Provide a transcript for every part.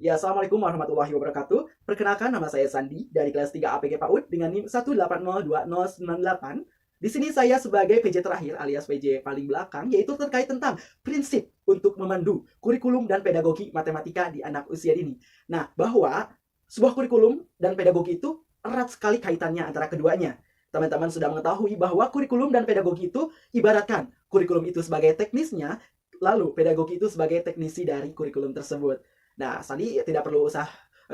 Ya, Assalamualaikum warahmatullahi wabarakatuh. Perkenalkan, nama saya Sandi dari kelas 3 APG PAUD dengan NIM 1802098. Di sini saya sebagai PJ terakhir alias PJ paling belakang, yaitu terkait tentang prinsip untuk memandu kurikulum dan pedagogi matematika di anak usia dini. Nah, bahwa sebuah kurikulum dan pedagogi itu erat sekali kaitannya antara keduanya. Teman-teman sudah mengetahui bahwa kurikulum dan pedagogi itu ibaratkan kurikulum itu sebagai teknisnya, lalu pedagogi itu sebagai teknisi dari kurikulum tersebut. Nah, Sandi tidak perlu usah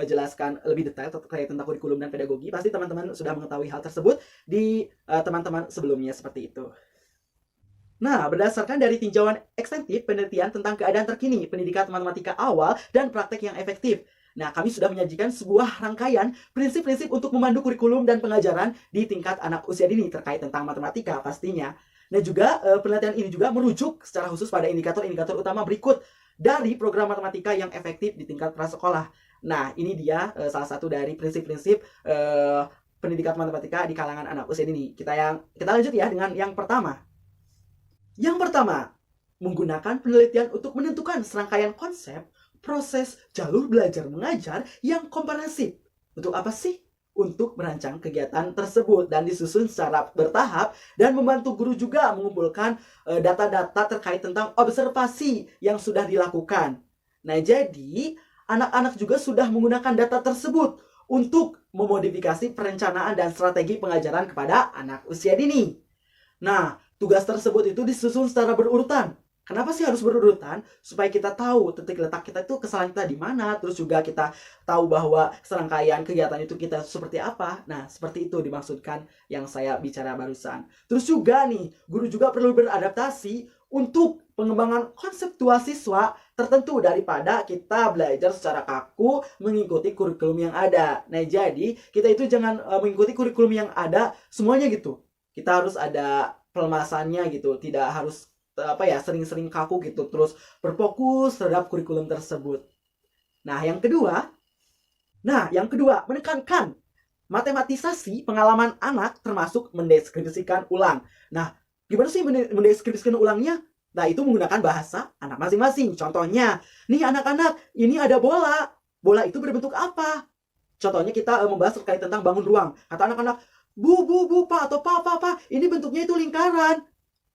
jelaskan lebih detail terkait tentang kurikulum dan pedagogi. Pasti teman-teman sudah mengetahui hal tersebut di teman-teman sebelumnya seperti itu. Nah, berdasarkan dari tinjauan ekstentif penelitian tentang keadaan terkini pendidikan matematika awal dan praktek yang efektif. Nah, kami sudah menyajikan sebuah rangkaian prinsip-prinsip untuk memandu kurikulum dan pengajaran di tingkat anak usia dini terkait tentang matematika pastinya. Nah, juga penelitian ini juga merujuk secara khusus pada indikator-indikator utama berikut dari program matematika yang efektif di tingkat prasekolah. Nah, ini dia salah satu dari prinsip-prinsip pendidikan matematika di kalangan anak usia dini. Kita lanjut ya dengan yang pertama. Yang pertama, menggunakan penelitian untuk menentukan serangkaian konsep proses jalur belajar mengajar yang komprehensif. Untuk apa sih? Untuk merancang kegiatan tersebut dan disusun secara bertahap dan membantu guru juga mengumpulkan data-data terkait tentang observasi yang sudah dilakukan. Nah, jadi anak-anak juga sudah menggunakan data tersebut untuk memodifikasi perencanaan dan strategi pengajaran kepada anak usia dini. Nah, tugas tersebut itu disusun secara berurutan. Kenapa sih harus berurutan? Supaya kita tahu titik letak kita itu kesalahan kita di mana, terus juga kita tahu bahwa serangkaian kegiatan itu kita seperti apa. Nah, seperti itu dimaksudkan yang saya bicara barusan. Terus juga nih, guru juga perlu beradaptasi untuk pengembangan konseptual siswa tertentu daripada kita belajar secara kaku mengikuti kurikulum yang ada. Nah, jadi kita itu jangan mengikuti kurikulum yang ada semuanya gitu. Kita harus ada pelemasannya gitu, tidak harus sering-sering kaku gitu, terus berfokus terhadap kurikulum tersebut. Nah, yang kedua, menekankan matematisasi pengalaman anak termasuk mendeskripsikan ulang. Nah, gimana sih mendeskripsikan ulangnya? Nah, itu menggunakan bahasa anak masing-masing. Contohnya, nih anak-anak, ini ada bola. Bola itu berbentuk apa? Contohnya kita membahas terkait tentang bangun ruang. Kata anak-anak, bu, pak, atau pa, ini bentuknya itu lingkaran.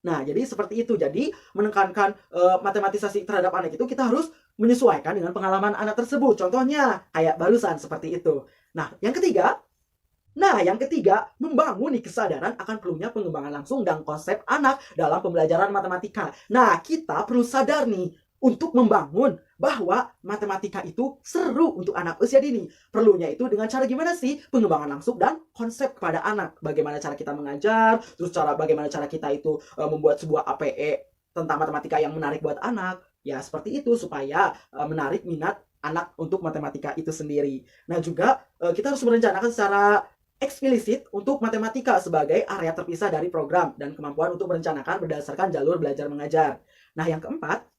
Nah, jadi seperti itu. Jadi, menekankan matematisasi terhadap anak itu, kita harus menyesuaikan dengan pengalaman anak tersebut. Contohnya, kayak barusan seperti itu. Nah, yang ketiga, membangun nih kesadaran akan perlunya pengembangan langsung dan konsep anak dalam pembelajaran matematika. Nah, kita perlu sadar nih, untuk membangun bahwa matematika itu seru untuk anak usia dini. Perlunya itu dengan cara gimana sih? Pengembangan langsung dan konsep kepada anak. Bagaimana cara kita mengajar, terus bagaimana cara kita itu membuat sebuah APE tentang matematika yang menarik buat anak. Ya, seperti itu supaya menarik minat anak untuk matematika itu sendiri. Nah, juga kita harus merencanakan secara eksplisit untuk matematika sebagai area terpisah dari program dan kemampuan untuk merencanakan berdasarkan jalur belajar mengajar. Nah, yang keempat,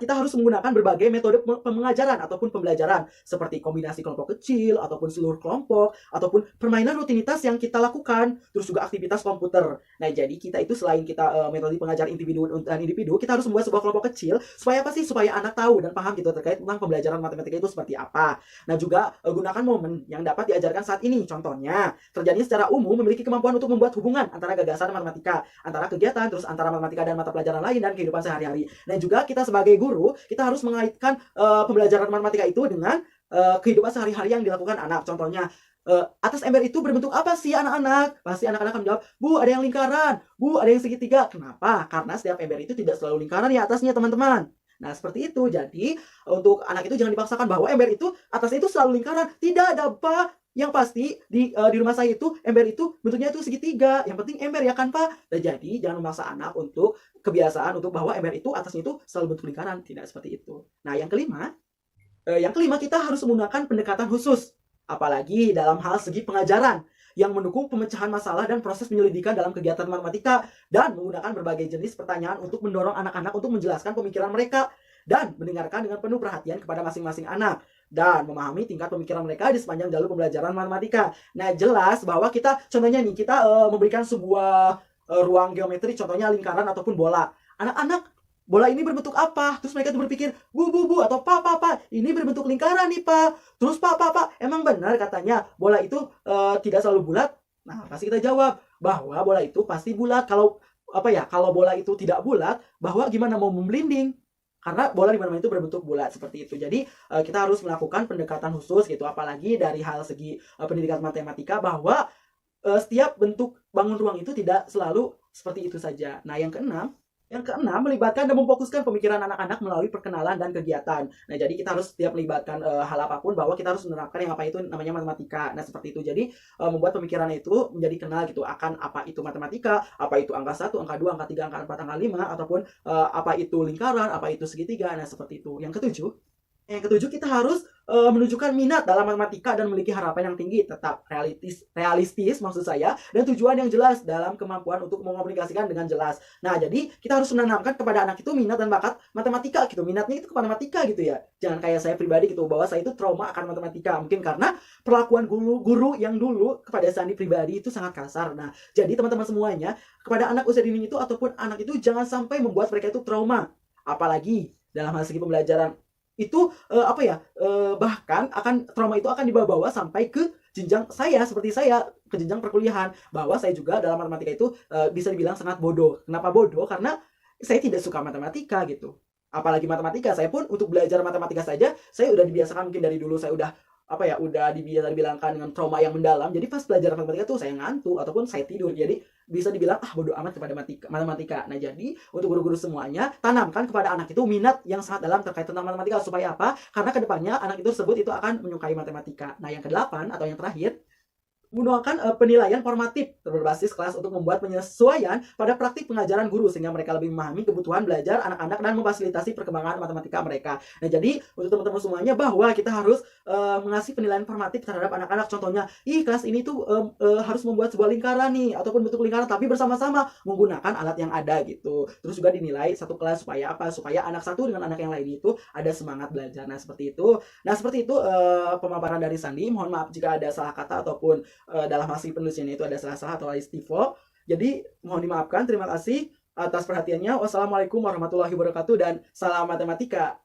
kita harus menggunakan berbagai metode pengajaran ataupun pembelajaran seperti kombinasi kelompok kecil ataupun seluruh kelompok ataupun permainan rutinitas yang kita lakukan, terus juga aktivitas komputer. Nah, jadi kita itu selain kita metode pengajar individu dan individu, kita harus membuat sebuah kelompok kecil supaya apa sih? Supaya anak tahu dan paham gitu terkait tentang pembelajaran matematika itu seperti apa. Nah, juga gunakan momen yang dapat diajarkan saat ini. Contohnya, terjadi secara umum memiliki kemampuan untuk membuat hubungan antara gagasan matematika, antara kegiatan, terus antara matematika dan mata pelajaran lain dan kehidupan sehari-hari. Dan juga kita sebagai guru, kita harus mengaitkan pembelajaran matematika itu dengan kehidupan sehari-hari yang dilakukan anak. Contohnya, atas ember itu berbentuk apa sih anak-anak? Pasti anak-anak akan menjawab, bu ada yang lingkaran, bu ada yang segitiga. Kenapa? Karena setiap ember itu tidak selalu lingkaran ya atasnya teman-teman. Nah, seperti itu. Jadi, untuk anak itu jangan dipaksakan bahwa ember itu atasnya itu selalu lingkaran. Tidak ada apa. Yang pasti di rumah saya itu ember itu bentuknya itu segitiga. Yang penting ember ya kan, Pak? Nah, jadi jangan memaksa anak untuk kebiasaan untuk bahwa ember itu atasnya itu selalu bentuk lingkaran. Tidak seperti itu. Nah, yang kelima kita harus menggunakan pendekatan khusus. Apalagi dalam hal segi pengajaran yang mendukung pemecahan masalah dan proses penyelidikan dalam kegiatan matematika dan menggunakan berbagai jenis pertanyaan untuk mendorong anak-anak untuk menjelaskan pemikiran mereka dan mendengarkan dengan penuh perhatian kepada masing-masing anak dan memahami tingkat pemikiran mereka di sepanjang jalur pembelajaran matematika. Nah, jelas bahwa kita contohnya nih kita memberikan sebuah ruang geometri, contohnya lingkaran ataupun bola. Anak-anak bola ini berbentuk apa? Terus mereka tuh berpikir, bu, atau pak, ini berbentuk lingkaran nih pak. Terus pak, emang benar katanya bola itu tidak selalu bulat? Nah, pasti kita jawab bahwa bola itu pasti bulat. Kalau kalau bola itu tidak bulat, bahwa gimana mau memblinding? Karena bola di mana-mana itu berbentuk bulat seperti itu. Jadi kita harus melakukan pendekatan khusus gitu, apalagi dari hal segi pendidikan matematika, bahwa setiap bentuk bangun ruang itu tidak selalu seperti itu saja. Nah, yang keenam melibatkan dan memfokuskan pemikiran anak-anak melalui perkenalan dan kegiatan. Nah, jadi kita harus setiap melibatkan hal apapun, bahwa kita harus menerapkan yang apa itu namanya matematika. Nah, seperti itu. Jadi membuat pemikiran itu menjadi kenal gitu akan apa itu matematika, apa itu angka 1, angka 2, angka 3, angka 4, angka 5, ataupun apa itu lingkaran, apa itu segitiga. Nah, seperti itu. Yang ketujuh, kita harus menunjukkan minat dalam matematika dan memiliki harapan yang tinggi, tetap realistis maksud saya, dan tujuan yang jelas dalam kemampuan untuk mengomunikasikan dengan jelas. Nah, jadi kita harus menanamkan kepada anak itu minat dan bakat matematika gitu. Minatnya itu kepada matematika gitu ya. Jangan kayak saya pribadi gitu, bahwa saya itu trauma akan matematika. Mungkin karena perlakuan guru yang dulu kepada Sandi pribadi itu sangat kasar. Nah, jadi teman-teman semuanya, kepada anak usia dini itu ataupun anak itu jangan sampai membuat mereka itu trauma. Apalagi dalam hal segi pembelajaran itu bahkan trauma itu akan dibawa-bawa sampai ke jenjang seperti saya ke jenjang perkuliahan, bahwa saya juga dalam matematika itu bisa dibilang sangat bodoh. Kenapa bodoh? Karena saya tidak suka matematika gitu. Apalagi matematika, saya pun untuk belajar matematika saja saya udah dibiasakan, mungkin dari dulu saya udah dibilangkan dengan trauma yang mendalam. Jadi pas belajar matematika tuh saya ngantuk ataupun saya tidur. Jadi bisa dibilang bodoh amat kepada matematika. Nah, jadi untuk guru-guru semuanya, tanamkan kepada anak itu minat yang sangat dalam terkait tentang matematika. Supaya apa? Karena kedepannya anak itu tersebut itu akan menyukai matematika. Nah, yang kedelapan atau yang terakhir, menggunakan penilaian formatif berbasis kelas untuk membuat penyesuaian pada praktik pengajaran guru, sehingga mereka lebih memahami kebutuhan belajar anak-anak dan memfasilitasi perkembangan matematika mereka. Nah, jadi untuk teman-teman semuanya, bahwa kita harus mengasih penilaian formatif terhadap anak-anak. Contohnya, kelas ini tuh harus membuat sebuah lingkaran nih, ataupun bentuk lingkaran, tapi bersama-sama menggunakan alat yang ada gitu. Terus juga dinilai satu kelas, supaya apa? Supaya anak satu dengan anak yang lain itu ada semangat belajar. Nah, seperti itu. Pemaparan dari Sandi. Mohon maaf jika ada salah kata ataupun dalam hasil penulisannya itu ada salah-salah atau istighfar. Jadi mohon dimaafkan. Terima kasih atas perhatiannya. Wassalamualaikum warahmatullahi wabarakatuh dan salam matematika.